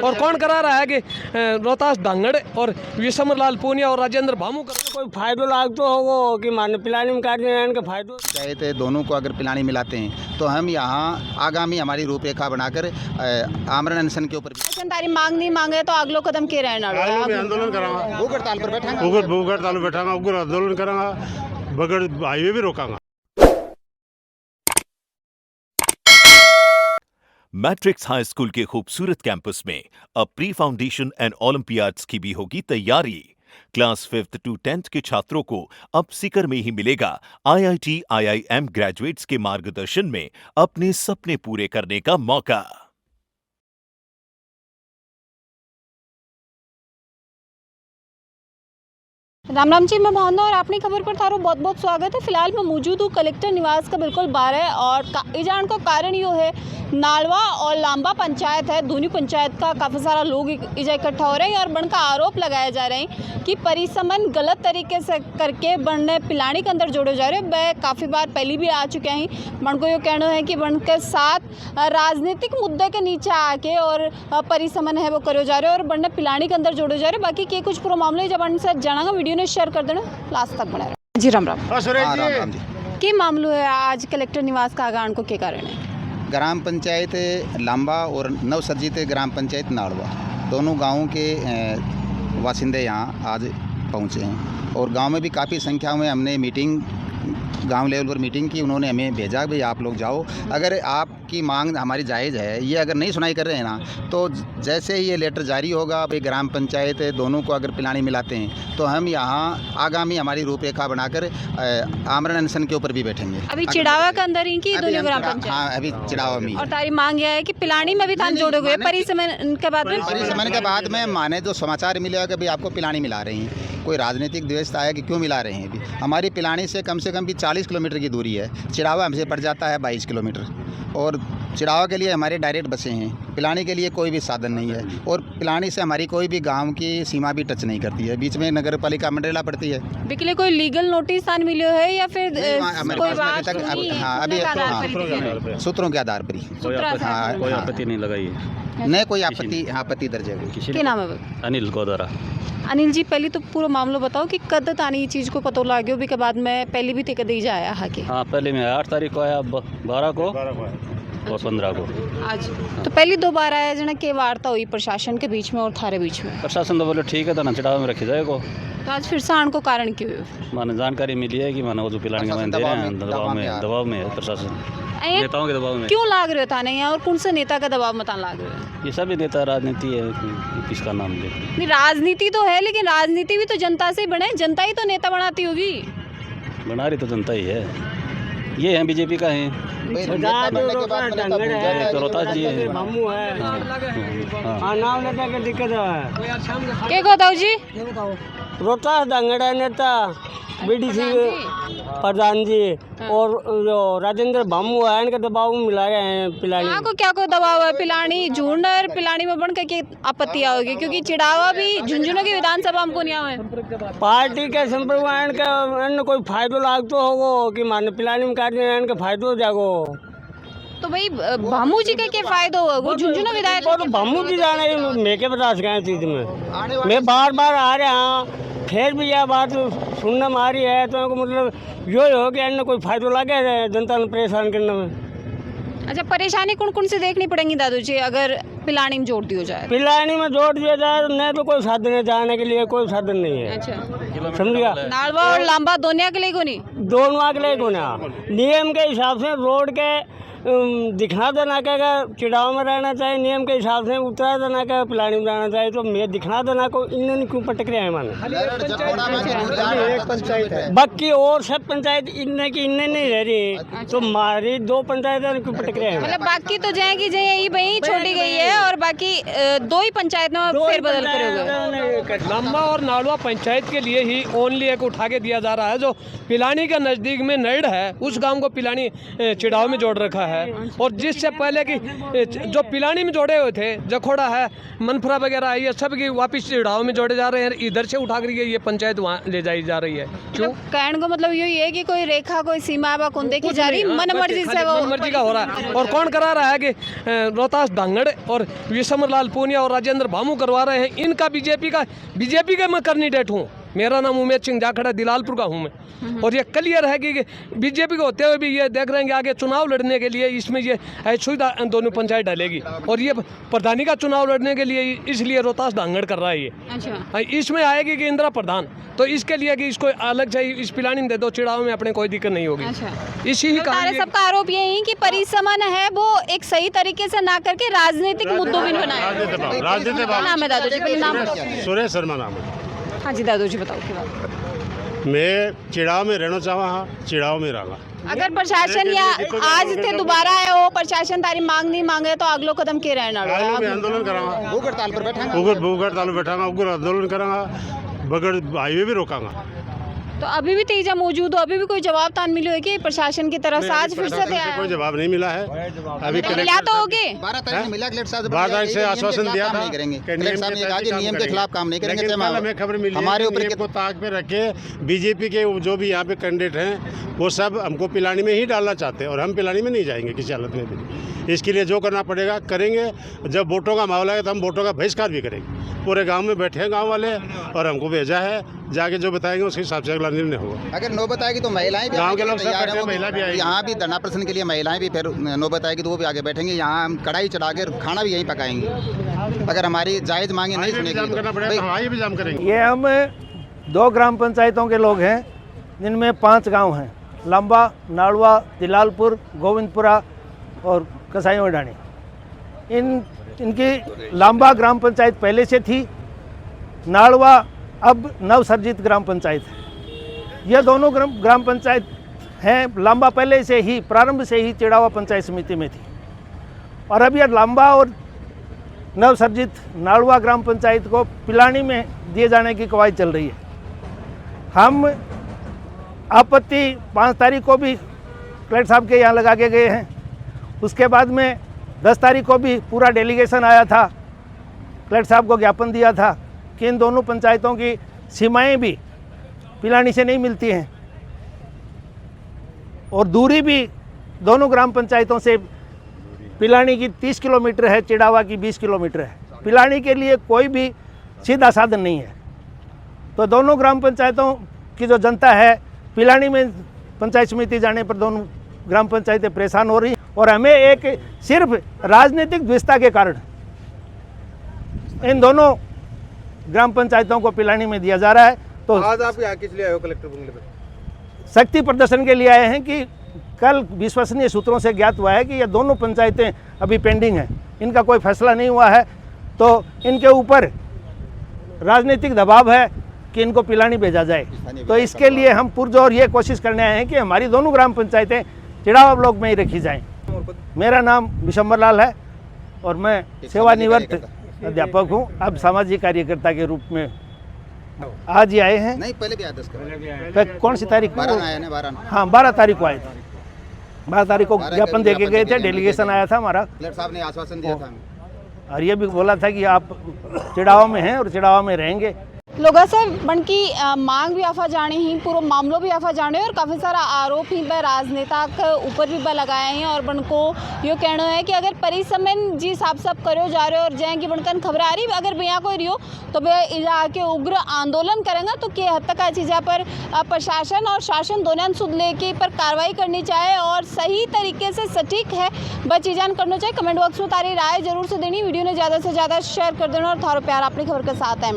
और कौन करा रहा है कि रोहतास धांगड़ और विषम लाल पूनिया और राजेंद्र भामू कोई फायदो लागतो होगो कि मान पिलानी में काटने इनके फायदो चाहते दोनों को अगर पिलानी मिलाते हैं तो हम यहाँ आगामी हमारी रूपरेखा बनाकर आमरण अनशन के ऊपर तारी मांग नहीं मांगे तो अगलो कदम के रहना आंदोलन करांगा, भूख हड़ताल पर बैठेंगे, भूख हड़ताल पर बैठांगा, उग्र आंदोलन करांगा, बगैर हाईवे भी रोकांगा। मैट्रिक्स हाई स्कूल के खूबसूरत कैंपस में अब प्री फाउंडेशन एंड ओलंपियाड्स की भी होगी तैयारी। क्लास 5th to 10th के छात्रों को अब सीकर में ही मिलेगा IIT IIM ग्रेजुएट्स के मार्गदर्शन में अपने सपने पूरे करने का मौका। राम राम जी, मैं भावना और अपनी खबर पर थारो बहुत बहुत स्वागत है। फिलहाल मैं मौजूद हूँ कलेक्टर निवास का बिल्कुल बाहर है और इजान का कारण यो है नालवा और लांबा पंचायत है, दोनों पंचायत का काफ़ी सारा लोग इजा इकट्ठा हो रहे हैं और बन का आरोप लगाया जा रहे हैं कि परिसमन गलत तरीके से करके बन ने पिलानी के अंदर जोड़े जा रहे हैं। मैं काफ़ी बार पहले भी आ चुके हैं। बन को ये कहना है कि बन के साथ राजनीतिक मुद्दे के नीचे आके और परिसमन है वो करे जा रहे हैं और बन ने पिलानी के अंदर जोड़े जा रहे हैं। बाकी के कुछ पूरा मामले जब बन से जाना वीडियो ने शेयर कर देना, लास्ट तक बना रहे जी। राम राम जी। के मामलो है आज कलेक्टर निवास का आगान को क्या कारण है? ग्राम पंचायत लांबा और नवसर्जित ग्राम पंचायत नाड़वा दोनों गाँवों के वासिंदे यहाँ आज पहुँचे हैं और गांव में भी काफ़ी संख्या में हमने मीटिंग गांव लेवल पर मीटिंग की। उन्होंने हमें भेजा भाई आप लोग जाओ, अगर आपकी मांग हमारी जायज़ है, ये अगर नहीं सुनाई कर रहे हैं ना तो जैसे ही ये लेटर जारी होगा भाई ग्राम पंचायत दोनों को अगर पिलानी मिलाते हैं तो हम यहाँ आगामी हमारी रूपरेखा बनाकर आमरण अनशन के ऊपर भी बैठेंगे। अभी चिड़ावा के अंदर ही की दोनों ग्राम पंचायत? हाँ, अभी चिड़ावा में। और तारी मांग यह है कि पिलानी में भी थान जोड़ोगे परिसमन के बाद में? परिसमन के बाद में माने जो समाचार मिलेगा कि भाई आपको पिलानी मिला रही हैं, कोई राजनीतिक द्वेष आया कि क्यों मिला रहे हैं। अभी हमारी पिलानी से कम भी 40 किलोमीटर की दूरी है, चिड़ावा हमसे पड़ जाता है 22 किलोमीटर और चिड़ावा के लिए हमारे डायरेक्ट बसें हैं, पिलानी के लिए कोई भी साधन नहीं है और पिलानी से हमारी कोई भी गांव की सीमा भी टच नहीं करती है, बीच में नगर पालिका मंडला पड़ती है। बिकले कोई लीगल नोटिस आन मिलो है या फिर कोई बात अभी सूत्रों के आधार पर ही कोई आपत्ति नहीं लगाई है? नहीं, कोई आपत्ति दर्ज है। क्या नाम है? अनिल गोदारा। अनिल जी, पहले तो पूरा मामला बताओ कि कद तानी ये चीज़ को पता लाग्यो भी के बाद में पहले भी ते कदे आया है कि? हाँ, पहले में 8 तारीख को आया, 12 को और 15 को आज। तो पहली 2 बार आया जना के वार्ता हुई प्रशासन के बीच में और थारे बीच में? प्रशासन तो बोले ठीक है, तो ना चिड़ावा में रखे जाएगा। तो आज फिर से आने को कारण क्यों है? माने जानकारी मिली है कि माने वो जो पिलाने का दे रहे हैं दबाव में है प्रशासन, नेताओं के दबाव में। क्यों लाग रहे हो थाने यहाँ और कौन से नेता का दबाव मत लाग रहे हो? ये सभी नेता राजनीति है, किसका नाम ले? नहीं, राजनीति तो है लेकिन राजनीति भी तो जनता से ही बने, जनता ही तो नेता बनाती होगी। बना रही तो जनता ही है, ये है बीजेपी का है, रोहतास जी है। क्या बताओ जी? रोहतास धांगड़ा नेता BDC प्रधान जी और जो राजेंद्र भामू है इनके दबाव में मिला रहे हैं पिलानी को। क्या को दबाव है? पिलानी झुंड और पिलानी में बन के आपत्ति आओगी क्योंकि चिड़ावा भी झुंझुनू की विधानसभा में नहीं आवे। पार्टी के संपर्क में इनका कोई फायदो लागतो होगो कि मान पिलानी में काटने इनका फायदो जागो। तो भाई भामू जी का क्या फायदा होगा? वो झुंझुनू विधायक तो भामू जी जाने मैं के बता सकें चीज में। मैं बार बार आ रहा हाँ, फिर भी यह बात सुनने में आ रही है तो मतलब यो हो कि इनने कोई फायदा लगे जनता ने परेशान करने में। अच्छा, परेशानी कौन कौन से देखनी पड़ेंगी दादू जी अगर पिलानी में जोड़ दिया जाए? पिलानी में जोड़ दिया जाए नहीं तो कोई साधन है, जाने के लिए कोई साधन नहीं है। अच्छा, समझिएगा। नालवा और लांबा दोनों के लिए को नहीं? दोनों के लिए को ना, नियम के हिसाब से रोड के दिखना देना का चिड़ाव में रहना चाहिए, नियम के हिसाब से उतरा देना का पिलानी में रहना चाहिए। तो मैं दिखना देना को इन्होंने क्यों पटक रहे हैं माने? बाकी और सब पंचायत इनने की इनने नहीं रह रही, तो हमारी 2 पंचायत क्यों पटक रहे हैं? मतलब बाकी तो जाएगी यही भाई छोड़ी गई है और बाकी 2 ही पंचायत में फेरबदल करोगे? लांबा और नाड़वा पंचायत के लिए ही ओनली एक उठा के दिया जा रहा है। जो पिलानी के नज़दीक में नैड है उस गाँव को पिलानी चिड़ाव में जोड़ रखा है। है। और जिससे पहले की जो पिलानी में जोड़े हुए थे, जखोड़ा है, मनफरा वगैरह है, ये सब की वापिस चिड़ाव में जोड़े जा रहे हैं। इधर से उठा कर ये पंचायत वहाँ ले जाई जा रही है। क्यों? कहने को मतलब यही है कि कोई रेखा, कोई सीमा कौन देखी जा रही, मन मर्जी से वो मन मर्जी का हो रहा है। और कौन करा रहा है कि रोहतास धांगड़ और विशंबर लाल पूनिया और राजेंद्र भामू करवा रहे हैं। इनका बीजेपी का मैं कैंडिडेट हूँ। मेरा नाम उमेश सिंह जाखड़ा दिलालपुर का हूँ मैं। और ये क्लियर है कि बीजेपी को होते हुए भी ये देख रहे हैं कि आगे चुनाव लड़ने के लिए इसमें ये सुविधा दोनों पंचायत डालेगी। और ये प्रधानी का चुनाव लड़ने के लिए इसलिए रोहतास धांगड़ कर रहा है ये। अच्छा, इसमें आएगी कि इंदिरा प्रधान, तो इसके लिए कि इसको अलग से इस पिलानी में दे दो, चिड़ाव में अपने कोई दिक्कत नहीं होगी। अच्छा, इसी ही सारे सबका आरोप ये है कि परिसमन है वो एक सही तरीके से ना करके राजनीतिक मुद्दों में बनाया। राजनीति नाम है दादू जी, पहले नाम बताओ। सुरेश शर्मा नाम है। हाँ जी दादू जी बताओ क्या बात। मैं चिड़ाव में रहना चाहा हाँ, चिड़ाव में रहा। अगर प्रशासन या आज थे दोबारा है वो प्रशासन तारी मांग नहीं मांगे तो अगलो कदम के रहना मैं आंदोलन करांगा, भूख हड़ताल पर बैठा भूख हड़ताल पर बैठांगा, उग्र आंदोलन करांगा, बगड़ हाईवे भी रोकांगा। तो अभी भी तेजा मौजूद हो, अभी भी कोई जवाब तान मिली है कि प्रशासन की तरफ से आज फिर से कोई जवाब नहीं मिला है अभी। मिला तो होगे 12 तारीख में मिला कलेक्टर साहब, 12 तारीख से आश्वासन दिया था, नहीं करेंगे। कलेक्टर साहब ने कहा कि नियम के खिलाफ काम नहीं करेंगे। हमें खबर मिली हमारे ऊपर को ताक पे रखे बीजेपी के जो भी यहाँ पे कैंडिडेट हैं वो सब हमको पिलानी में ही डालना चाहते हैं और हम पिलानी में नहीं जाएंगे किसी हालत में भी। इसके लिए जो करना पड़ेगा करेंगे। जब वोटों का मामला है तो हम वोटों का बहिष्कार भी करेंगे। पूरे गांव में बैठे हैं गांव वाले और हमको भेजा है, जाके जो बताएंगे उसके हिसाब से अगला निर्णय होगा। अगर नौबत आएगी तो महिलाएं भी गांव के लोग सब बैठे हैं, महिला भी आएगी। यहाँ भी धरना प्रदर्शन के लिए महिलाएं भी फिर नौबत आएगी तो वो भी आगे बैठेंगे। यहाँ हम कढ़ाई चढ़ा कर खाना भी यहीं पकाएंगे अगर हमारी जायज़ मांगे नहीं सुनेगी तो। भी जाम करेंगे। ये हम 2 ग्राम पंचायतों के लोग हैं जिनमें 5 गांव हैं, लांबा, नाड़वा, दिलालपुर, गोविंदपुरा और कसाई वडानी। इनकी लांबा ग्राम पंचायत पहले से थी, नाड़वा अब नवसर्जित ग्राम पंचायत है। यह दोनों ग्राम पंचायत हैं। लांबा पहले से ही प्रारंभ से ही चिड़ावा पंचायत समिति में थी और अब यह लांबा और नवसर्जित नाड़वा ग्राम पंचायत को पिलानी में दिए जाने की कवायद चल रही है। हम आपत्ति 5 तारीख को भी कलेक्टर साहब के यहाँ लगा के गए हैं। उसके बाद में 10 तारीख को भी पूरा डेलीगेशन आया था, कलेक्टर साहब को ज्ञापन दिया था कि इन दोनों पंचायतों की सीमाएं भी पिलानी से नहीं मिलती हैं और दूरी भी दोनों ग्राम पंचायतों से पिलानी की 30 किलोमीटर है, चिड़ावा की 20 किलोमीटर है। पिलानी के लिए कोई भी सीधा साधन नहीं है। तो दोनों ग्राम पंचायतों की जो जनता है, पिलानी में पंचायत समिति जाने पर दोनों ग्राम पंचायतें परेशान हो रही हैं और हमें एक सिर्फ राजनीतिक द्विषता के कारण इन दोनों ग्राम पंचायतों को पिलानी में दिया जा रहा है। तो आज आप यहाँ किस लिए आए हो कलेक्टर बंगले पे? शक्ति प्रदर्शन के लिए आए हैं कि कल विश्वसनीय सूत्रों से ज्ञात हुआ है कि ये दोनों पंचायतें अभी पेंडिंग हैं, इनका कोई फैसला नहीं हुआ है, तो इनके ऊपर राजनीतिक दबाव है कि इनको पिलानी भेजा जाए। तो इसके लिए हम पुरजोर ये कोशिश करने आए हैं कि हमारी दोनों ग्राम पंचायतें चिड़ावा ब्लॉक में ही रखी जाएं। मेरा नाम विशंबर लाल है और मैं सेवानिवृत्त अध्यापक हूँ। अब सामाजिक कार्यकर्ता के रूप में आज ही आए हैं। नहीं, पहले भी आए 10 कौन सी तारीख को? 12 आए ना, 12। हाँ, 12 तारीख को आए थे। 12 तारीख को ज्ञापन दे के गए थे, डेलीगेशन आया था हमारा। कलेक्टर साहब ने आश्वासन दिया था और ये भी बोला था कि आप चिड़ावा में हैं और चिड़ावा में रहेंगे। लोगों से बन की मांग भी आफा जाने ही, पूरा मामलों भी आफा जाने और काफ़ी सारा आरोप ही ब राजनेता के ऊपर भी ब लगाए हैं और बन को यो कहना है कि अगर परिसमन जी साफ साफ करो जा रहे हो और जैन की बनकर खबर आ रही अगर भैया कोई रियो तो भैया आके उग्र आंदोलन करेंगे तो के हद तक आ चीज़ा पर प्रशासन और शासन दोनों सुध लेके पर कार्रवाई करनी चाहे और सही तरीके से सटीक है ब चीज़ान करना चाहिए। कमेंट बॉक्स में तारी राय जरूर से देनी, वीडियो ने ज़्यादा से ज़्यादा शेयर कर देना और थारो प्यार अपनी खबर के साथ है।